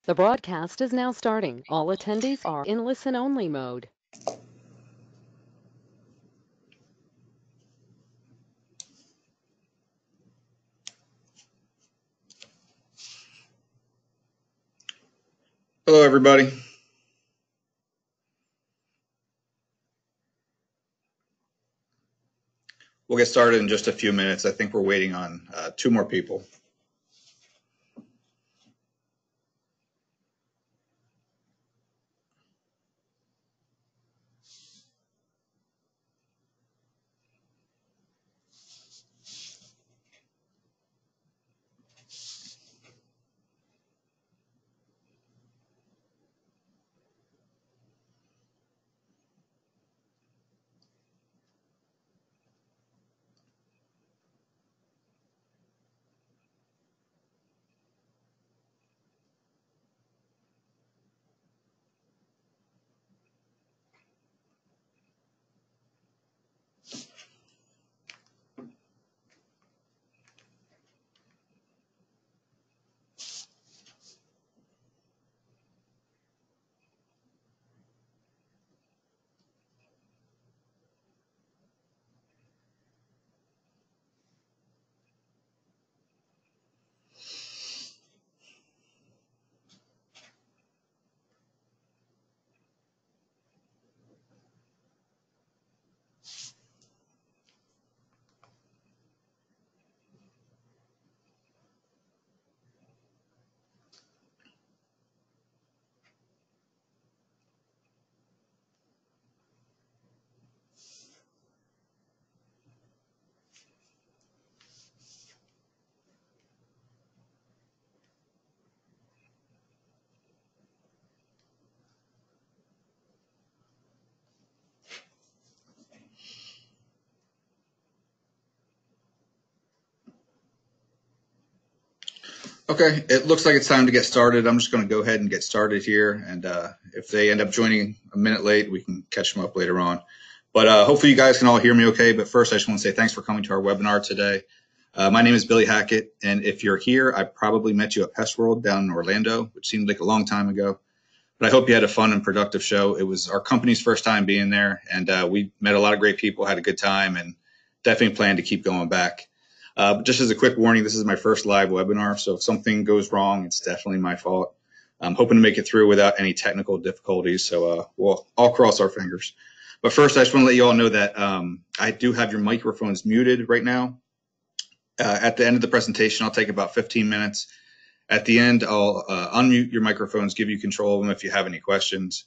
The broadcast is now starting. All attendees are in listen-only mode. Hello, everybody. We'll get started in just a few minutes. I think we're waiting on two more people. Okay, it looks like it's time to get started. I'm just going to go ahead and get started here. And if they end up joining a minute late, we can catch them up later on. But hopefully you guys can all hear me okay. But first, I just want to say thanks for coming to our webinar today. My name is Billy Hackett. And if you're here, I probably met you at Pest World down in Orlando, which seemed like a long time ago. But I hope you had a fun and productive show. It was our company's first time being there. And we met a lot of great people, had a good time, and definitely plan to keep going back. Just as a quick warning, this is my first live webinar, so if something goes wrong, it's definitely my fault. I'm hoping to make it through without any technical difficulties, so we'll all cross our fingers. But first, I just want to let you all know that I do have your microphones muted right now. At the end of the presentation, I'll take about 15 minutes. At the end, I'll unmute your microphones, give you control of them if you have any questions.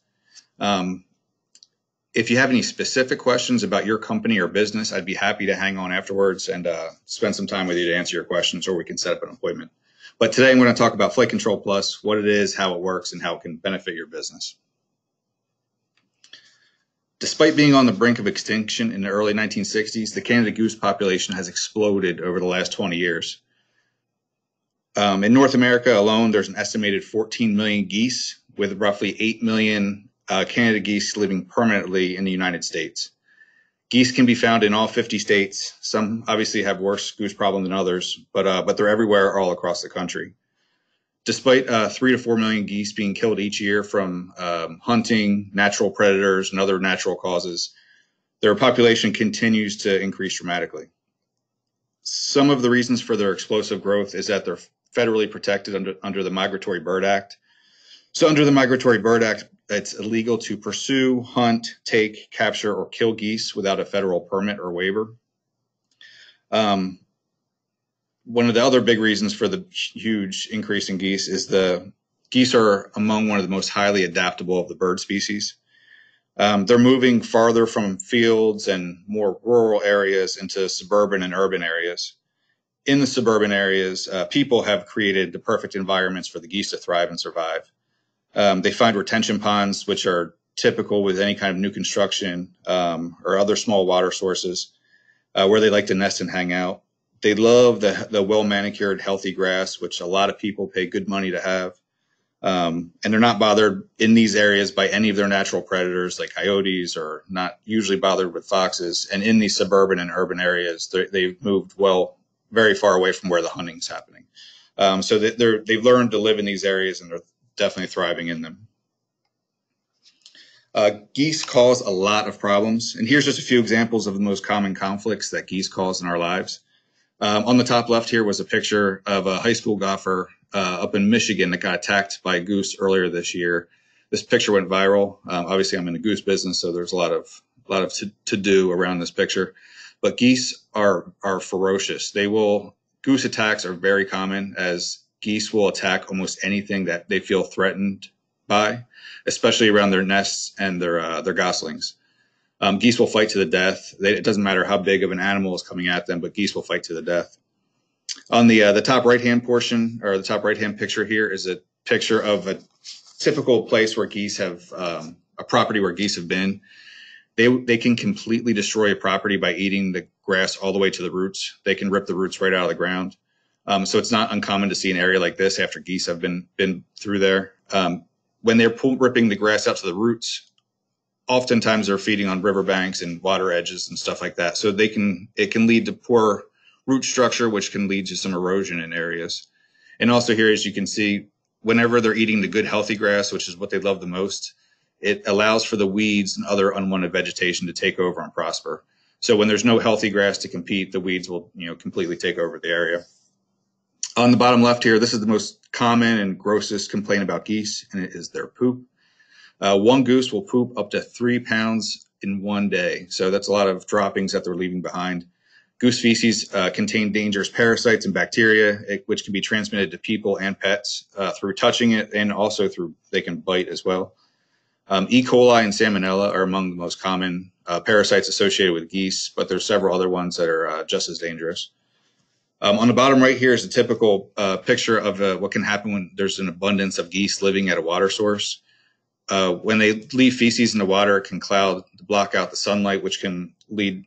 If you have any specific questions about your company or business, I'd be happy to hang on afterwards and spend some time with you to answer your questions, or we can set up an appointment. But today I'm going to talk about Flake Control Plus, what it is, how it works, and how it can benefit your business. Despite being on the brink of extinction in the early 1960s, the Canada goose population has exploded over the last 20 years. In North America alone, there's an estimated 14 million geese, with roughly 8 million Canada geese living permanently in the United States. Geese can be found in all 50 states. Some obviously have worse goose problem than others, but they're everywhere all across the country. Despite 3 to 4 million geese being killed each year from hunting, natural predators, and other natural causes, their population continues to increase dramatically. Some of the reasons for their explosive growth is that they're federally protected under the Migratory Bird Act. So under the Migratory Bird Act, it's illegal to pursue, hunt, take, capture, or kill geese without a federal permit or waiver. One of the other big reasons for the huge increase in geese is the geese are among one of the most highly adaptable of the bird species. They're moving farther from fields and more rural areas into suburban and urban areas. In the suburban areas, people have created the perfect environments for the geese to thrive and survive. They find retention ponds, which are typical with any kind of new construction or other small water sources, where they like to nest and hang out. They love the well-manicured, healthy grass, which a lot of people pay good money to have. And they're not bothered in these areas by any of their natural predators like coyotes, or not usually bothered with foxes. And in these suburban and urban areas, they've moved very far away from where the hunting's happening. So they've learned to live in these areas, and they're definitely thriving in them. Geese cause a lot of problems, and here's just a few examples of the most common conflicts that geese cause in our lives. On the top left here was a picture of a high school golfer up in Michigan that got attacked by a goose earlier this year. This picture went viral. Obviously, I'm in the goose business, so there's a lot of to do around this picture. But geese are ferocious. Goose attacks are very common, as geese will attack almost anything that they feel threatened by, especially around their nests and their goslings. Geese will fight to the death. It doesn't matter how big of an animal is coming at them, but geese will fight to the death. On the top right-hand portion, or the top right-hand picture here, is a picture of a typical place where geese have a property where geese have been. They can completely destroy a property by eating the grass all the way to the roots. They can rip the roots right out of the ground. So it's not uncommon to see an area like this after geese have been through there. When they're ripping the grass out to the roots, oftentimes they're feeding on riverbanks and water edges and stuff like that. So it can lead to poor root structure, which can lead to some erosion in areas. And also here, as you can see, whenever they're eating the good, healthy grass, which is what they love the most, it allows for the weeds and other unwanted vegetation to take over and prosper. So when there's no healthy grass to compete, the weeds will, completely take over the area. On the bottom left here, this is the most common and grossest complaint about geese, and it is their poop. One goose will poop up to 3 pounds in one day. So that's a lot of droppings that they're leaving behind. Goose feces contain dangerous parasites and bacteria, which can be transmitted to people and pets through touching it, and also they can bite as well. E. coli and salmonella are among the most common parasites associated with geese, but there's several other ones that are just as dangerous. On the bottom right here is a typical picture of what can happen when there's an abundance of geese living at a water source. When they leave feces in the water, it can block out the sunlight, which can lead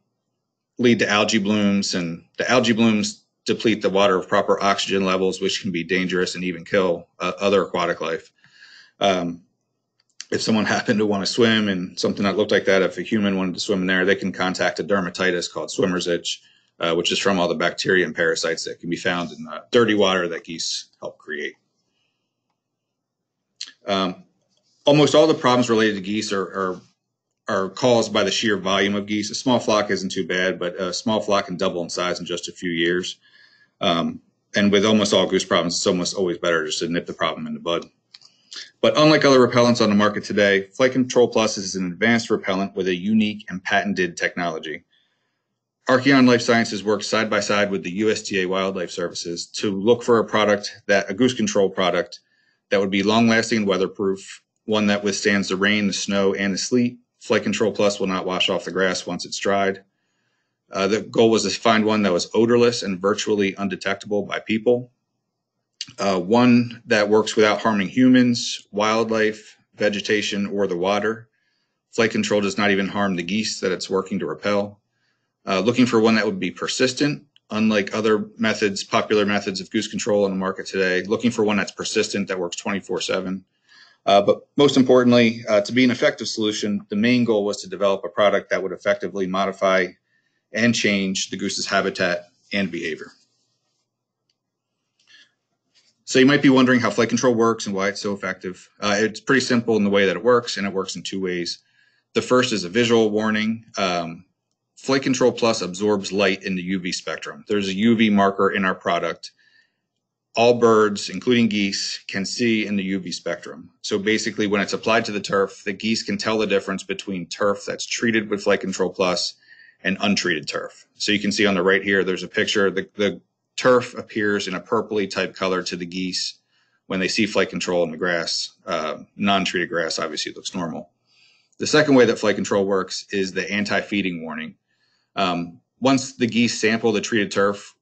to algae blooms, and the algae blooms deplete the water of proper oxygen levels, which can be dangerous and even kill other aquatic life. If someone happened to want to swim in something that looked like that, if a human wanted to swim in there, they can contract a dermatitis called swimmer's itch, which is from all the bacteria and parasites that can be found in dirty water that geese help create. Almost all the problems related to geese are caused by the sheer volume of geese. A small flock isn't too bad, but a small flock can double in size in just a few years. And with almost all goose problems, it's almost always better just to nip the problem in the bud. But unlike other repellents on the market today, Flight Control Plus is an advanced repellent with a unique and patented technology. Archeon Life Sciences works side by side with the USDA Wildlife Services to look for a goose control product that would be long-lasting and weatherproof, one that withstands the rain, the snow, and the sleet. Flight Control Plus will not wash off the grass once it's dried. The goal was to find one that was odorless and virtually undetectable by people. One that works without harming humans, wildlife, vegetation, or the water. Flight Control does not even harm the geese that it's working to repel. Looking for one that would be persistent, unlike other popular methods of goose control on the market today. Looking for one that's persistent, that works 24/7. But most importantly, to be an effective solution, the main goal was to develop a product that would effectively modify and change the goose's habitat and behavior. So you might be wondering how Flight Control works and why it's so effective. It's pretty simple in the way that it works, and it works in two ways. The first is a visual warning. Flight Control Plus absorbs light in the UV spectrum. There's a UV marker in our product. All birds, including geese, can see in the UV spectrum. So basically, when it's applied to the turf, the geese can tell the difference between turf that's treated with Flight Control Plus and untreated turf. So you can see on the right here, there's a picture. The turf appears in a purpley type color to the geese when they see Flight Control in the grass. Non-treated grass obviously looks normal. The second way that Flight Control works is the anti-feeding warning. Once the geese sample the treated turf,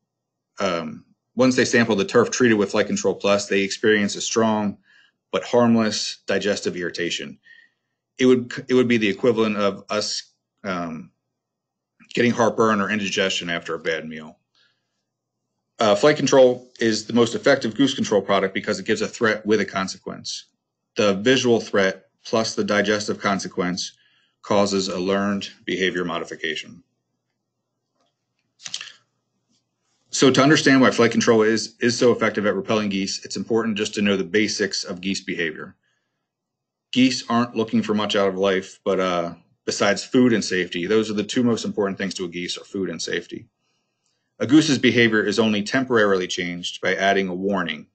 once they sample the turf treated with Flight Control Plus, they experience a strong but harmless digestive irritation. It would be the equivalent of us getting heartburn or indigestion after a bad meal. Flight Control is the most effective goose control product because it gives a threat with a consequence. The visual threat plus the digestive consequence causes a learned behavior modification. So to understand why flight control is so effective at repelling geese, it's important just to know the basics of geese behavior. Geese aren't looking for much out of life, but besides food and safety, those are the two most important things to a geese, are food and safety. A goose's behavior is only temporarily changed by adding a warning.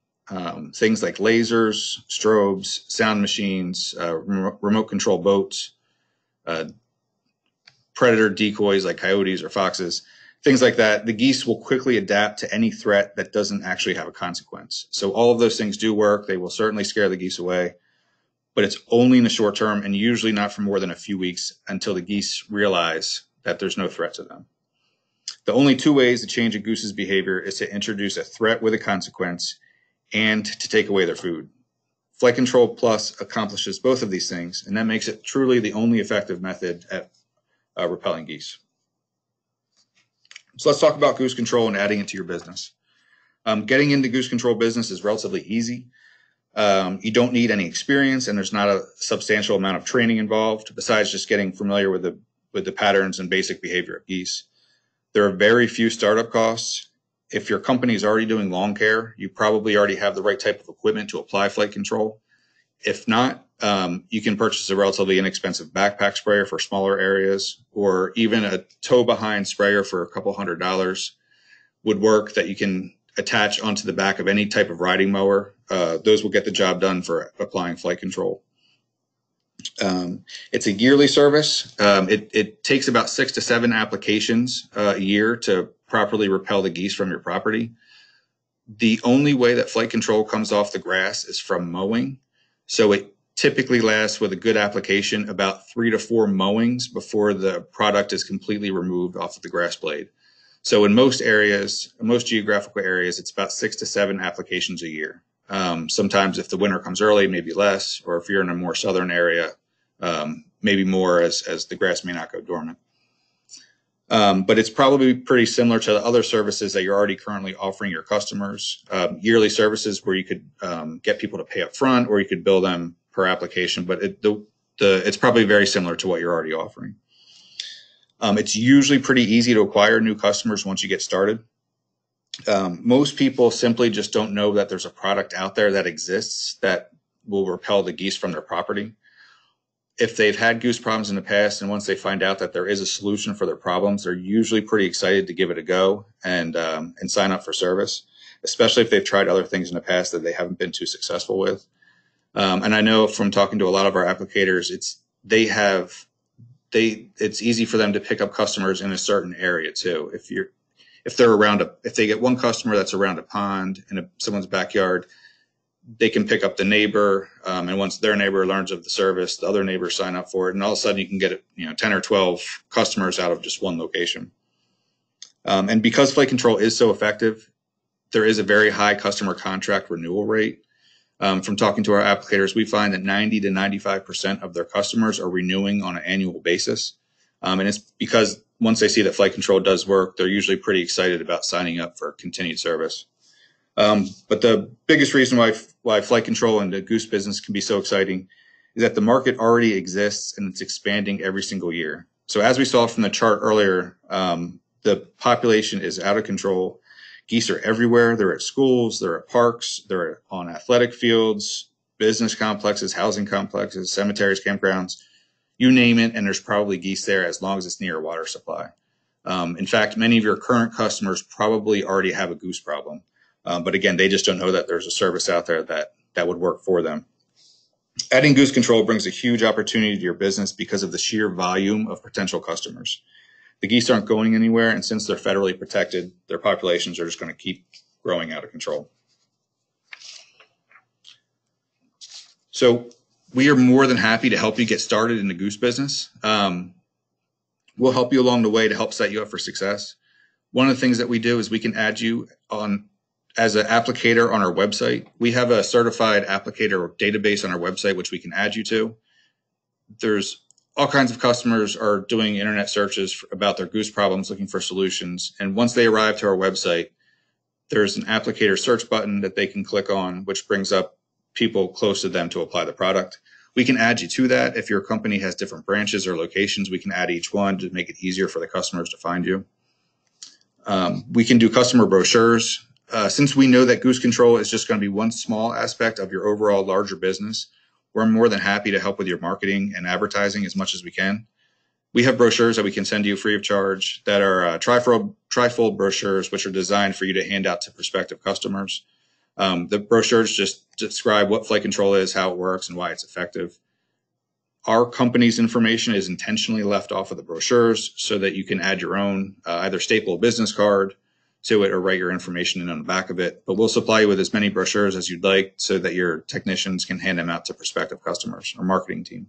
Things like lasers, strobes, sound machines, remote control boats, predator decoys like coyotes or foxes, things like that. The geese will quickly adapt to any threat that doesn't actually have a consequence. So all of those things do work. They will certainly scare the geese away, but it's only in the short term and usually not for more than a few weeks until the geese realize that there's no threat to them. The only two ways to change a goose's behavior is to introduce a threat with a consequence and to take away their food. Flight Control Plus accomplishes both of these things, and that makes it truly the only effective method at repelling geese. So let's talk about goose control and adding it to your business. Getting into goose control business is relatively easy. You don't need any experience, and there's not a substantial amount of training involved besides just getting familiar with the patterns and basic behavior of geese. There are very few startup costs. If your company is already doing lawn care, you probably already have the right type of equipment to apply flight control. If not, you can purchase a relatively inexpensive backpack sprayer for smaller areas, or even a tow-behind sprayer for a couple $100 would work that you can attach onto the back of any type of riding mower. Those will get the job done for applying flight control. It's a yearly service. It takes about 6 to 7 applications a year to properly repel the geese from your property. The only way that flight control comes off the grass is from mowing. So it typically lasts, with a good application, about 3 to 4 mowings before the product is completely removed off of the grass blade. So in most areas, most geographical areas, it's about 6 to 7 applications a year. Sometimes if the winter comes early, maybe less, or if you're in a more southern area, maybe more, as the grass may not go dormant. But it's probably pretty similar to the other services that you're already currently offering your customers. Yearly services where you could get people to pay up front, or you could bill them per application, but it's probably very similar to what you're already offering. It's usually pretty easy to acquire new customers once you get started. Most people simply just don't know that there's a product out there that exists that will repel the geese from their property. If they've had goose problems in the past, and once they find out that there is a solution for their problems, they're usually pretty excited to give it a go and sign up for service, especially if they've tried other things in the past that they haven't been too successful with. And I know from talking to a lot of our applicators, it's easy for them to pick up customers in a certain area too. If they get one customer that's around a pond in someone's backyard, they can pick up the neighbor, and once their neighbor learns of the service, the other neighbors sign up for it, and all of a sudden you can get 10 or 12 customers out of just one location. And because flight control is so effective, there is a very high customer contract renewal rate. From talking to our applicators, we find that 90 to 95% of their customers are renewing on an annual basis. And it's because once they see that flight control does work, they're usually pretty excited about signing up for continued service. But the biggest reason why flight control and the goose business can be so exciting is that the market already exists and it's expanding every single year. So as we saw from the chart earlier, the population is out of control. Geese are everywhere. They're at schools, they're at parks, they're on athletic fields, business complexes, housing complexes, cemeteries, campgrounds, you name it, and there's probably geese there as long as it's near a water supply. In fact, many of your current customers probably already have a goose problem. But again, they just don't know that there's a service out there that would work for them. Adding goose control brings a huge opportunity to your business because of the sheer volume of potential customers. The geese aren't going anywhere, and since they're federally protected, their populations are just going to keep growing out of control. So we are more than happy to help you get started in the goose business. We'll help you along the way to help set you up for success. One of the things that we do is we can add you on as an applicator on our website. We have a certified applicator database on our website, which we can add you to. There's all kinds of customers are doing internet searches about their goose problems, looking for solutions. And once they arrive to our website, there's an applicator search button that they can click on, which brings up people close to them to apply the product. We can add you to that. If your company has different branches or locations, we can add each one to make it easier for the customers to find you. We can do customer brochures. Since we know that Goose Control is just going to be one small aspect of your overall larger business, we're more than happy to help with your marketing and advertising as much as we can. We have brochures that we can send you free of charge that are trifold brochures, which are designed for you to hand out to prospective customers. The brochures just describe what flight control is, how it works, and why it's effective. Our company's information is intentionally left off of the brochures so that you can add your own, either staple a business card to it or write your information in on the back of it. But we'll supply you with as many brochures as you'd like so that your technicians can hand them out to prospective customers or marketing team.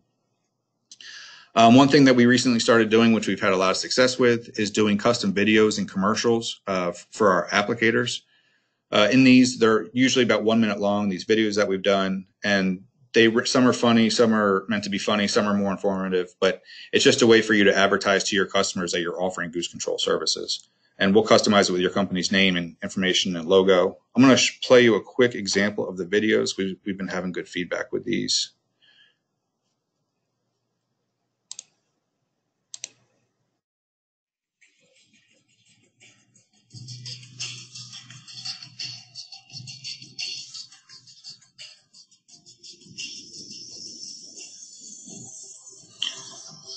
One thing that we recently started doing, which we've had a lot of success with, is doing custom videos and commercials for our applicators. In these, they're usually about 1 minute long, these videos that we've done, and some are funny, some are meant to be funny, some are more informative, but it's just a way for you to advertise to your customers that you're offering Goose Control services. And we'll customize it with your company's name and information and logo. I'm going to play you a quick example of the videos. We've been having good feedback with these.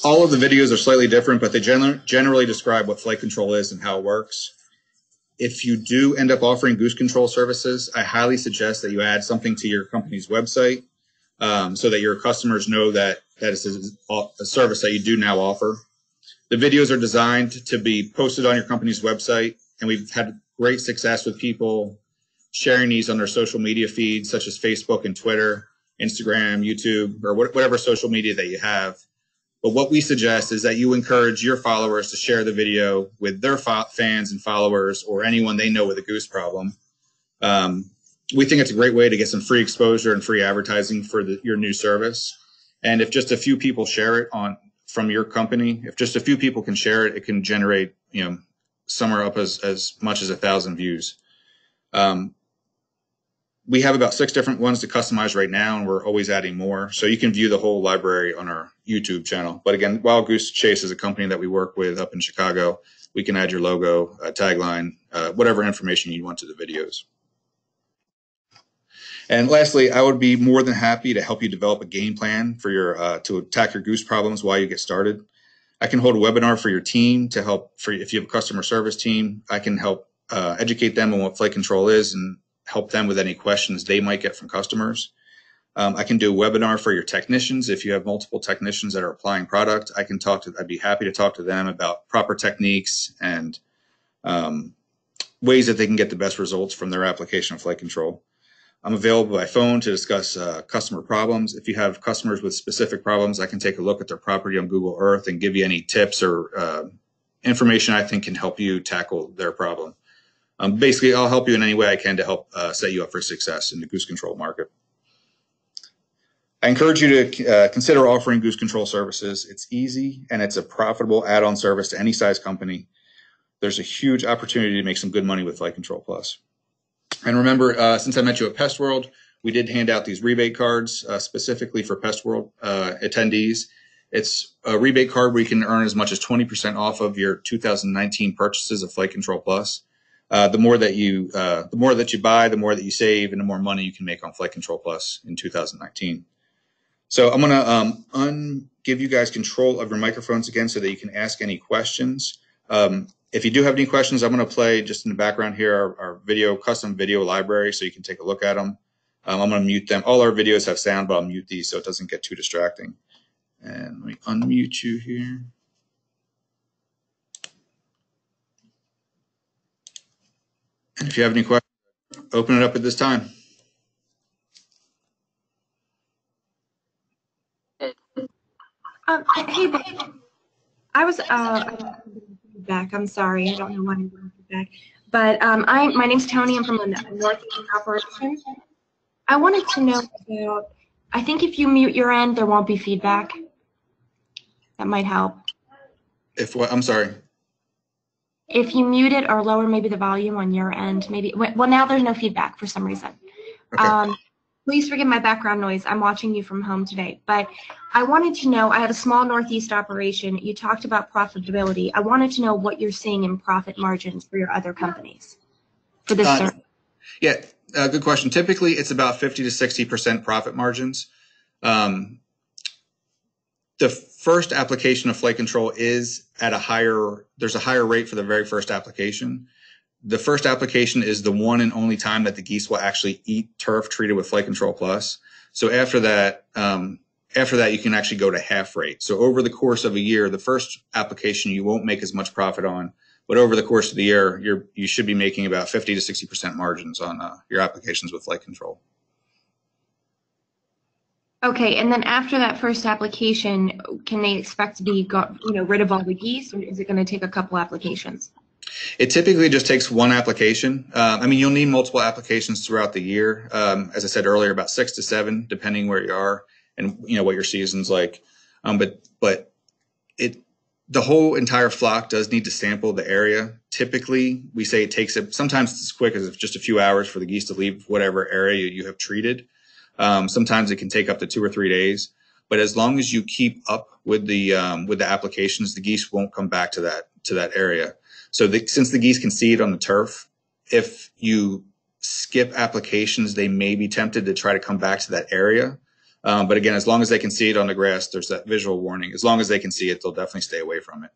All of the videos are slightly different, but they generally describe what flight control is and how it works. If you do end up offering Goose Control services, I highly suggest that you add something to your company's website so that your customers know that it's a service that you do now offer. The videos are designed to be posted on your company's website, and we've had great success with people sharing these on their social media feeds, such as Facebook and Twitter, Instagram, YouTube, or whatever social media that you have. But what we suggest is that you encourage your followers to share the video with their fans and followers or anyone they know with a goose problem. We think it's a great way to get some free exposure and free advertising for your new service. And if just a few people share it from your company, if just a few people can share it, it can generate, somewhere up as much as 1,000 views. We have about 6 different ones to customize right now, and we're always adding more. So you can view the whole library on our YouTube channel. But again, Wild Goose Chase is a company that we work with up in Chicago. We can add your logo, tagline, whatever information you want to the videos. And lastly, I would be more than happy to help you develop a game plan for to attack your goose problems while you get started. I can hold a webinar for your team to help if you have a customer service team. I can help educate them on what flight control is and help them with any questions they might get from customers. I can do a webinar for your technicians. If you have multiple technicians that are applying product, I'd be happy to talk to them about proper techniques and ways that they can get the best results from their application of flight control. I'm available by phone to discuss customer problems. If you have customers with specific problems, I can take a look at their property on Google Earth and give you any tips or information I think can help you tackle their problem. Basically, I'll help you in any way I can to help set you up for success in the Goose Control market. I encourage you to consider offering Goose Control services. It's easy and it's a profitable add-on service to any size company. There's a huge opportunity to make some good money with Flight Control Plus. And remember, since I met you at Pest World, we did hand out these rebate cards specifically for Pest World attendees. It's a rebate card where you can earn as much as 20% off of your 2019 purchases of Flight Control Plus. The more that you buy, the more that you save, and the more money you can make on Flight Control Plus in 2019. So I'm going to give you guys control of your microphones again so that you can ask any questions. If you do have any questions, I'm going to play just in the background here our custom video library so you can take a look at them. I'm going to mute them. All our videos have sound, but I'll mute these so it doesn't get too distracting. And let me unmute you here. And if you have any questions, open it up at this time. Hey, I was back. I'm sorry. I don't know why I'm going back. But my name's Tony. I'm from the Northeast operation. I wanted to know about, I think if you mute your end, there won't be feedback. That might help. If what? I'm sorry. If you mute it or lower maybe the volume on your end, maybe. Well, now there's no feedback for some reason. Okay. Please forgive my background noise. I'm watching you from home today. But I wanted to know, I have a small Northeast operation. You talked about profitability. I wanted to know what you're seeing in profit margins for your other companies for this service. Yeah, good question. Typically, it's about 50 to 60% profit margins. The first application of flight control is at there's a higher rate for the very first application. The first application is the one and only time that the geese will actually eat turf treated with Flight Control Plus. So after that, you can actually go to half rate. So over the course of a year, the first application you won't make as much profit on, but over the course of the year, you should be making about 50 to 60% margins on your applications with Flight Control. Okay, and then after that first application, can they expect to be rid of all the geese, or is it going to take a couple applications? It typically just takes one application. I mean, you'll need multiple applications throughout the year. As I said earlier, about 6 to 7, depending where you are and what your season's like. But the whole entire flock does need to sample the area. Typically, we say it takes sometimes it's as quick as just a few hours for the geese to leave whatever area you have treated. Sometimes it can take up to 2 or 3 days. But as long as you keep up with the applications, the geese won't come back to that area. So since the geese can see it on the turf, if you skip applications, they may be tempted to try to come back to that area. But again, as long as they can see it on the grass, there's that visual warning. As long as they can see it, they'll definitely stay away from it.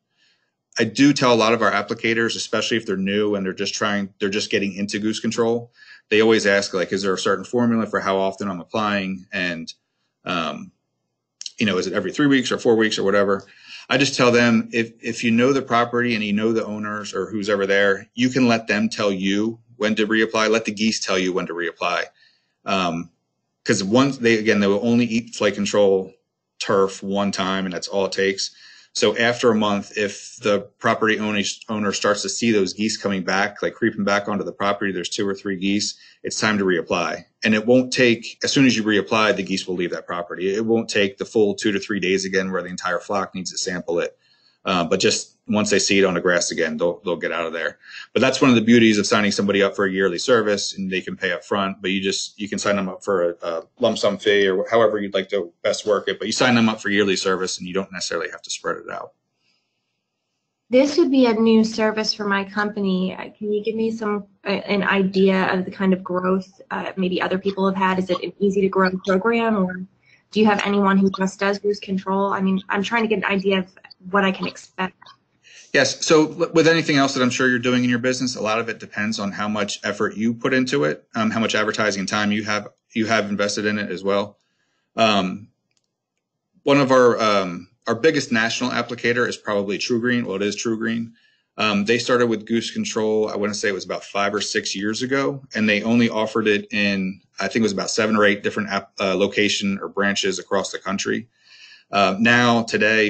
I do tell a lot of our applicators, especially if they're new and they're just getting into goose control, they always ask, like, is there a certain formula for how often I'm applying? And, is it every 3 weeks or 4 weeks or whatever? I just tell them, if you know the property and you know the owners or who's ever there, you can let them tell you when to reapply. Let the geese tell you when to reapply. Because they will only eat Flight Control turf one time, and that's all it takes. So after a month, if the property owner starts to see those geese coming back, like creeping back onto the property, there's 2 or 3 geese, it's time to reapply. And it won't take, as soon as you reapply, the geese will leave that property. It won't take the full 2 to 3 days again where the entire flock needs to sample it. But just once they see it on the grass again, they'll get out of there. But that's one of the beauties of signing somebody up for a yearly service, and they can pay up front, but you can sign them up for a lump sum fee or however you'd like to best work it. But you sign them up for yearly service and you don't necessarily have to spread it out. This would be a new service for my company. Can you give me an idea of the kind of growth maybe other people have had? Is it an easy to grow program, or do you have anyone who just does goose control? I mean, I'm trying to get an idea of what I can expect. Yes. So with anything else that I'm sure you're doing in your business, a lot of it depends on how much effort you put into it, how much advertising and time you have invested in it as well. One of our biggest national applicator is probably TruGreen. Well, it is TruGreen. They started with goose control, I want to say it was about 5 or 6 years ago, and they only offered it in, I think it was about 7 or 8 different location or branches across the country. Now, today,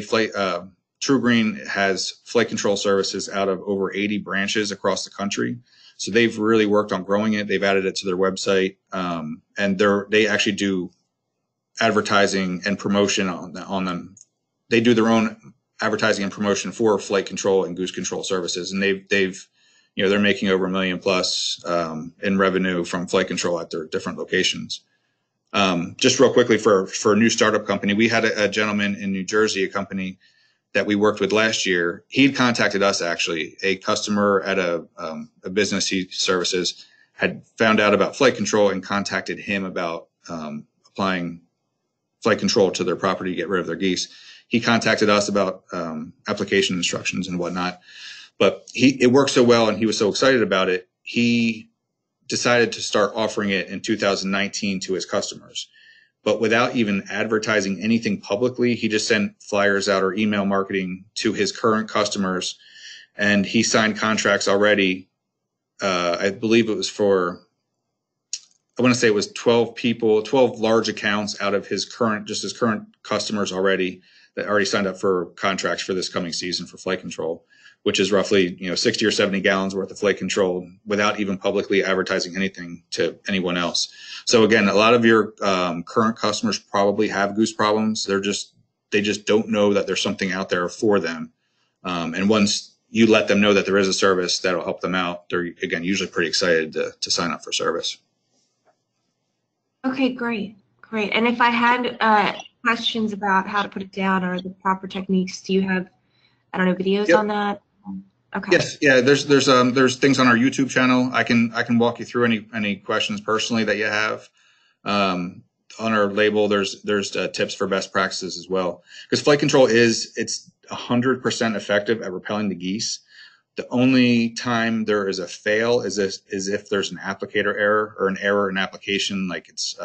TruGreen has flight control services out of over 80 branches across the country. So they've really worked on growing it. They've added it to their website, and they actually do advertising and promotion on them. They do their own advertising and promotion for flight control and goose control services, and they're making over $1 million plus in revenue from flight control at their different locations. Just real quickly for a new startup company, we had a gentleman in New Jersey, a company that we worked with last year. He'd contacted us, actually. A customer at a business he services had found out about flight control and contacted him about applying flight control to their property to get rid of their geese. He contacted us about application instructions and whatnot. But it worked so well and he was so excited about it, he decided to start offering it in 2019 to his customers. But without even advertising anything publicly, he just sent flyers out or email marketing to his current customers. And he signed contracts already. I believe it was for, I want to say it was 12 large accounts out of his current customers already that already signed up for contracts for this coming season for flight control, which is roughly 60 or 70 gallons worth of flight control without even publicly advertising anything to anyone else. So again, a lot of your current customers probably have goose problems. They just don't know that there's something out there for them. And once you let them know that there is a service that'll help them out, they're again usually pretty excited to sign up for service. Okay, great, great. And if I had questions about how to put it down or the proper techniques, do you have, I don't know, videos Yep. on that? Okay. Yes, yeah. There's things on our YouTube channel. I can walk you through any questions personally that you have. On our label, there's tips for best practices as well. Because flight control it's 100% effective at repelling the geese. The only time there is a fail is if there's an applicator error or an error in application, like it's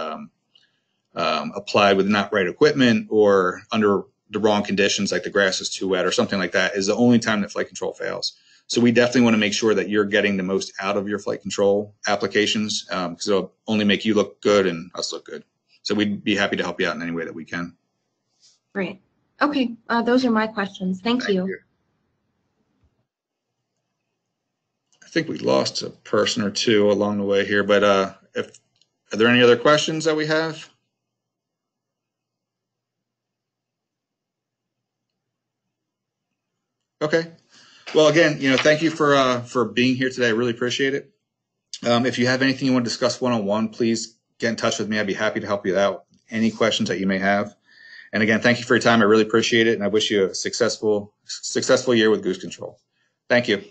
applied with not right equipment or under the wrong conditions, like the grass is too wet or something like that, is the only time that flight control fails. So we definitely want to make sure that you're getting the most out of your flight control applications, because it'll only make you look good and us look good. So we'd be happy to help you out in any way that we can. Great. Okay, those are my questions. Thank you. I think we lost a person or two along the way here, but are there any other questions that we have? Okay. Well, again, thank you for being here today. I really appreciate it. If you have anything you want to discuss one-on-one, please get in touch with me. I'd be happy to help you out. Any questions that you may have. And again, thank you for your time. I really appreciate it, and I wish you a successful year with Goose Control. Thank you.